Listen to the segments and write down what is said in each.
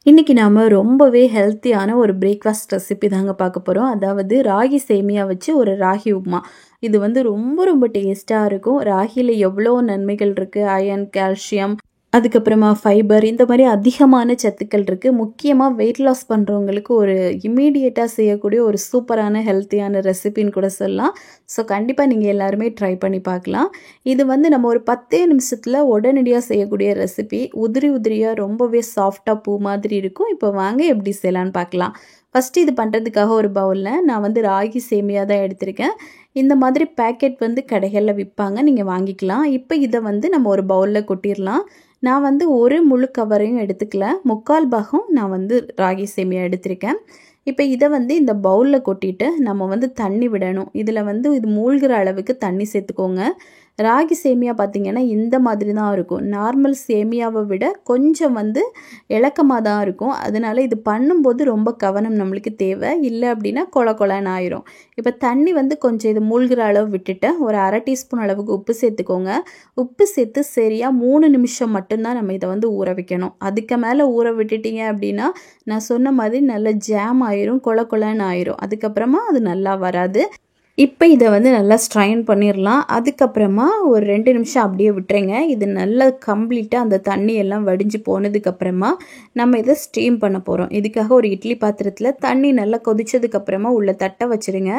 இன்னைக்கு நாம ரொம்பவே ஹெல்த்தியான ஒரு பிரேக்ஃபாஸ்ட் ரெசிபி தாங்க பார்க்க போகிறோம். அதாவது ராகி சேமியா வச்சு ஒரு ராகி உப்புமா. இது வந்து ரொம்ப ரொம்ப டேஸ்ட்டாக இருக்கும். ராகியில் எவ்வளோ நன்மைகள் இருக்குது. அயன், கால்சியம், அதுக்கப்புறமா ஃபைபர், இந்த மாதிரி அதிகமான சத்துக்கள் இருக்குது. முக்கியமாக வெயிட் லாஸ் பண்ணுறவங்களுக்கு ஒரு இம்மீடியட்டாக செய்யக்கூடிய ஒரு சூப்பரான ஹெல்த்தியான ரெசிபின்னு கூட சொல்லலாம். ஸோ கண்டிப்பாக நீங்கள் எல்லாருமே ட்ரை பண்ணி பார்க்கலாம். இது வந்து நம்ம ஒரு 10 நிமிஷத்தில் உடனடியாக செய்யக்கூடிய ரெசிபி. உதிரி உதிரியாக ரொம்பவே சாஃப்டாக பூ மாதிரி இருக்கும். இப்போ வாங்க எப்படி செய்யலான்னு பார்க்கலாம். ஃபஸ்ட்டு இது பண்ணுறதுக்காக ஒரு பவுலில் நான் வந்து ராகி சேமியா தான் எடுத்திருக்கேன். இந்த மாதிரி பேக்கெட் வந்து கடைகளில் விற்பாங்க, நீங்கள் வாங்கிக்கலாம். இப்போ இதை வந்து நம்ம ஒரு பவுலில் கொட்டிடலாம். நான் வந்து ஒரு முழு கவரையும் எடுத்துக்கல, 3/4 பாகம் நான் வந்து ராகி சேமியா எடுத்திருக்கேன். இப்போ இதை வந்து இந்த பவுலில் கொட்டிட்டு நம்ம வந்து தண்ணி விடணும். இதில் வந்து இது மூழ்கிற அளவுக்கு தண்ணி சேர்த்துக்கோங்க. ராகி சேமியா பார்த்திங்கன்னா இந்த மாதிரி தான் இருக்கும். நார்மல் சேமியாவை விட கொஞ்சம் வந்து இலக்கமாக தான் இருக்கும். அதனால இது பண்ணும்போது ரொம்ப கவனம் நம்மளுக்கு தேவை. இல்லை அப்படின்னா கொல கொலன்னு ஆயிரும். இப்போ தண்ணி வந்து கொஞ்சம் இது மூழ்கிற அளவு விட்டுட்டு ஒரு 1/2 டீஸ்பூன் அளவுக்கு உப்பு சேர்த்துக்கோங்க. உப்பு சேர்த்து சரியாக 3 நிமிஷம் மட்டும்தான் நம்ம இதை வந்து ஊற வைக்கணும். அதுக்கு மேலே ஊற விட்டுட்டீங்க அப்படின்னா நான் சொன்ன மாதிரி நல்ல ஜாம் ஆயிரும், கொல கொலன்னு ஆயிரும். அதுக்கப்புறமா அது நல்லா வராது. இப்போ இதை வந்து நல்லா ஸ்ட்ரைன் பண்ணிடலாம். அதுக்கப்புறமா ஒரு 2 நிமிஷம் அப்படியே விட்டுருங்க. இது நல்லா கம்ப்ளீட்டாக அந்த தண்ணி எல்லாம் வடிஞ்சு போனதுக்கப்புறமா நம்ம இதை ஸ்டீம் பண்ண போகிறோம். இதுக்காக ஒரு இட்லி பாத்திரத்தில் தண்ணி நல்லா கொதிச்சதுக்கப்புறமா உள்ள தட்டை வச்சுருங்க.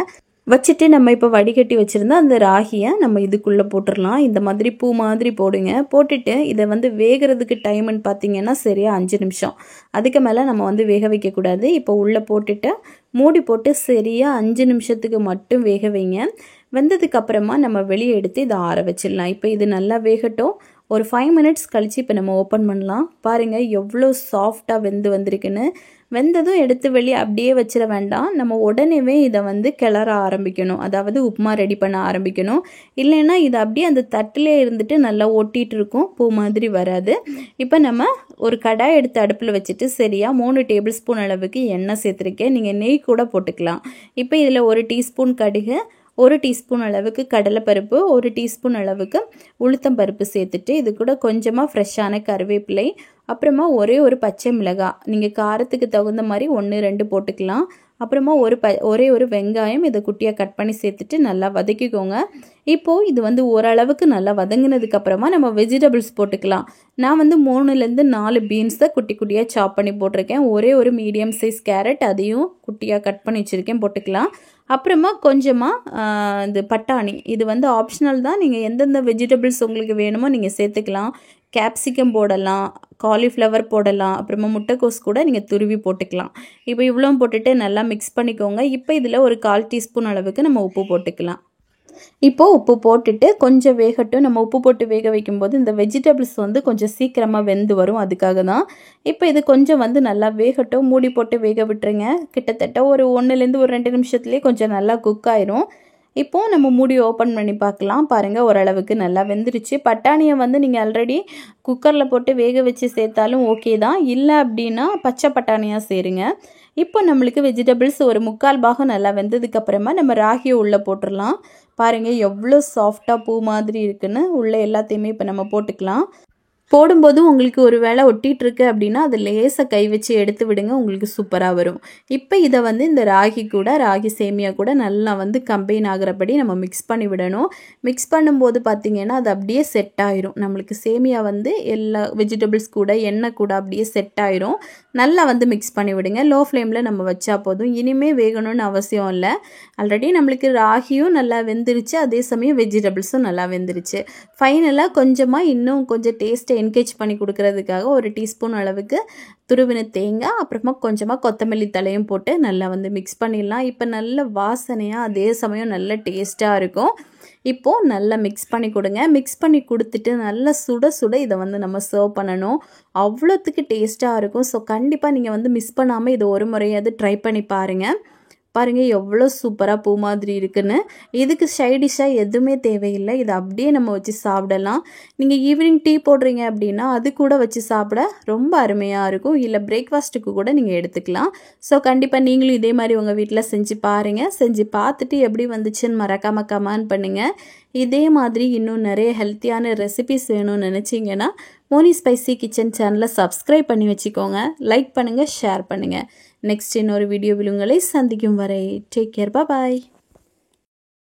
வச்சுட்டு நம்ம இப்போ வடிகட்டி வச்சுருந்தா அந்த ராகியை நம்ம இதுக்குள்ளே போட்டுடலாம். இந்த மாதிரி பூ மாதிரி போடுங்க. போட்டுட்டு இதை வந்து வேகிறதுக்கு டைம்னு பார்த்தீங்கன்னா சரியாக 5 நிமிஷம். அதுக்கு மேலே நம்ம வந்து வேக வைக்கக்கூடாது. இப்போ உள்ளே போட்டுட்டு மூடி போட்டு சரியாக 5 நிமிஷத்துக்கு மட்டும் வேக வைங்க. வெந்ததுக்கப்புறமா நம்ம வெளியே எடுத்து இதை ஆற வச்சிடலாம். இப்போ இது நல்லா வேகட்டும். ஒரு 5 மினிட்ஸ் கழித்து இப்போ நம்ம ஓப்பன் பண்ணலாம். பாருங்கள் எவ்வளோ சாஃப்டாக வெந்து வந்திருக்குன்னு. வெந்ததும் எடுத்து வெளியே அப்படியே வச்சிட வேண்டாம். நம்ம உடனேவே இதை வந்து கிளற ஆரம்பிக்கணும். அதாவது உப்புமா ரெடி பண்ண ஆரம்பிக்கணும். இல்லைன்னா இது அப்படியே அந்த தட்டிலே இருந்துட்டு நல்லா ஒட்டிகிட்டு இருக்கும், பூ மாதிரி வராது. இப்போ நம்ம ஒரு கடாய் எடுத்து அடுப்பில் வச்சுட்டு சரியாக 3 டேபிள் ஸ்பூன் அளவுக்கு எண்ணெய் சேர்த்துருக்கேன். நீங்கள் நெய் கூட போட்டுக்கலாம். இப்போ இதில் 1 டீஸ்பூன் கடுகு, 1 டீஸ்பூன் அளவுக்கு கடலைப்பருப்பு, 1 டீஸ்பூன் அளவுக்கு உளுத்தம் பருப்பு சேர்த்துட்டு இது கூட கொஞ்சமாக ஃப்ரெஷ்ஷான கருவேப்பிலை, அப்புறமா ஒரே ஒரு பச்சை மிளகாய், நீங்கள் காரத்துக்கு தகுந்த மாதிரி 1, 2 போட்டுக்கலாம். அப்புறமா ஒரே ஒரு வெங்காயம் இதை குட்டியாக கட் பண்ணி சேர்த்துட்டு நல்லா வதக்கிக்கோங்க. இப்போது இது வந்து ஓரளவுக்கு நல்லா வதங்கினதுக்கப்புறமா நம்ம வெஜிடபிள்ஸ் போட்டுக்கலாம். நான் வந்து 3லேருந்து 4 பீன்ஸை குட்டி குட்டியாக சாப் பண்ணி போட்டிருக்கேன். ஒரே ஒரு மீடியம் சைஸ் கேரட் அதையும் குட்டியாக கட் பண்ணி வச்சுருக்கேன், போட்டுக்கலாம். அப்புறமா கொஞ்சமாக இந்த பட்டாணி, இது வந்து ஆப்ஷனல் தான். நீங்கள் எந்தெந்த வெஜிடபிள்ஸ் உங்களுக்கு வேணுமோ நீங்கள் சேர்த்துக்கலாம். கேப்சிகம் போடலாம், காலிஃப்ளவர் போடலாம், அப்புறமா முட்டைக்கோஸ் கூட நீங்கள் துருவி போட்டுக்கலாம். இப்போ இவ்வளோ போட்டுட்டு நல்லா மிக்ஸ் பண்ணிக்கோங்க. இப்போ இதில் ஒரு 1/4 டீஸ்பூன் அளவுக்கு நம்ம உப்பு போட்டுக்கலாம். இப்போது உப்பு போட்டுட்டு கொஞ்சம் வேகட்டும். நம்ம உப்பு போட்டு வேக வைக்கும்போது இந்த வெஜிடபிள்ஸ் வந்து கொஞ்சம் சீக்கிரமாக வெந்து வரும், அதுக்காக தான். இப்போ இது கொஞ்சம் வந்து நல்லா வேகட்டும். மூடி போட்டு வேக விட்டுருங்க. கிட்டத்தட்ட ஒரு 1லேருந்து ஒரு 2 நிமிஷத்துலேயே கொஞ்சம் நல்லா குக் ஆயிரும். இப்போது நம்ம மூடி ஓப்பன் பண்ணி பார்க்கலாம். பாருங்கள் ஓரளவுக்கு நல்லா வெந்துருச்சு. பட்டாணியை வந்து நீங்கள் ஆல்ரெடி குக்கரில் போட்டு வேக வச்சு சேர்த்தாலும் ஓகே தான். இல்லை அப்படின்னா பச்சை பட்டாணியாக சேருங்க. இப்போ நம்மளுக்கு வெஜிடபிள்ஸ் ஒரு 3/4 பாகம் நல்லா வெந்ததுக்கப்புறமா நம்ம ராகியை உள்ளே போட்டுடலாம். பாருங்கள் எவ்வளோ சாஃப்டாக பூ மாதிரி இருக்குன்னு. உள்ளே எல்லாத்தையுமே இப்போ நம்ம போட்டுக்கலாம். போடும்போது உங்களுக்கு ஒரு வேளை ஒட்டிகிட்ருக்கு அப்படின்னா அது லேசாக கை வச்சு எடுத்து விடுங்க, உங்களுக்கு சூப்பராக வரும். இப்போ இதை வந்து இந்த ராகி சேமியா கூட நல்லா வந்து கம்பைன் ஆகிறபடி நம்ம மிக்ஸ் பண்ணி விடணும். மிக்ஸ் பண்ணும்போது பார்த்திங்கன்னா அது அப்படியே செட் ஆயிரும். நம்மளுக்கு சேமியா வந்து எல்லா வெஜிடபிள்ஸ் கூட எண்ணெய் கூட அப்படியே செட் ஆயிரும். நல்லா வந்து மிக்ஸ் பண்ணி விடுங்க. லோ ஃப்ளேமில் நம்ம வச்சா போதும். இனிமேல் வேகணும்னு அவசியம் இல்லை. ஆல்ரெடி நம்மளுக்கு ராகியும் நல்லா வெந்துருச்சு, அதே சமயம் வெஜிடபிள்ஸும் நல்லா வெந்துருச்சு. ஃபைனலாக கொஞ்சமாக இன்னும் கொஞ்சம் டேஸ்ட்டை என்கேஜ் பண்ணி கொடுக்கறதுக்காக 1 டீஸ்பூன் அளவுக்கு துருவின தேங்காய், அப்புறமா கொஞ்சமாக கொத்தமல்லி தலையும் போட்டு நல்லா வந்து மிக்ஸ் பண்ணிடலாம். இப்போ நல்ல வாசனையாக அதே சமயம் நல்ல டேஸ்ட்டாக இருக்கும். இப்போது நல்லா மிக்ஸ் பண்ணி கொடுங்க. மிக்ஸ் பண்ணி கொடுத்துட்டு நல்லா சுட சுட இதை வந்து நம்ம சர்வ் பண்ணணும். அவ்வளோத்துக்கு டேஸ்ட்டாக இருக்கும். ஸோ கண்டிப்பாக நீங்கள் வந்து மிஸ் பண்ணாமல் இதை ஒரு முறையாவது ட்ரை பண்ணி பாருங்கள். பாருங்கள் எவ்வளோ சூப்பராக பூ மாதிரி இருக்குன்னு. இதுக்கு சைடிஷ்ஷாக எதுவுமே தேவையில்லை. இதை அப்படியே நம்ம வச்சு சாப்பிடலாம். நீங்கள் ஈவினிங் டீ போடுறீங்க அப்படின்னா அது கூட வச்சு சாப்பிட ரொம்ப அருமையாக இருக்கும். இல்லை பிரேக்ஃபாஸ்ட்டுக்கு கூட நீங்கள் எடுத்துக்கலாம். ஸோ கண்டிப்பாக நீங்களும் இதே மாதிரி உங்கள் வீட்டில் செஞ்சு பாருங்கள். செஞ்சு பார்த்துட்டு எப்படி வந்துச்சுன்னு மறக்காமல் கமெண்ட் பண்ணுங்கள். இதே மாதிரி இன்னும் நிறைய ஹெல்த்தியான ரெசிபிஸ் வேணும்னு நினச்சிங்கன்னா மோனி ஸ்பைசி கிச்சன் சேனலை சப்ஸ்கிரைப் பண்ணி வச்சுக்கோங்க. லைக் பண்ணுங்கள், ஷேர் பண்ணுங்கள். நெக்ஸ்ட் இன்னொரு வீடியோவில் உங்களை சந்திக்கும் வரை டேக் கேர், பாய்.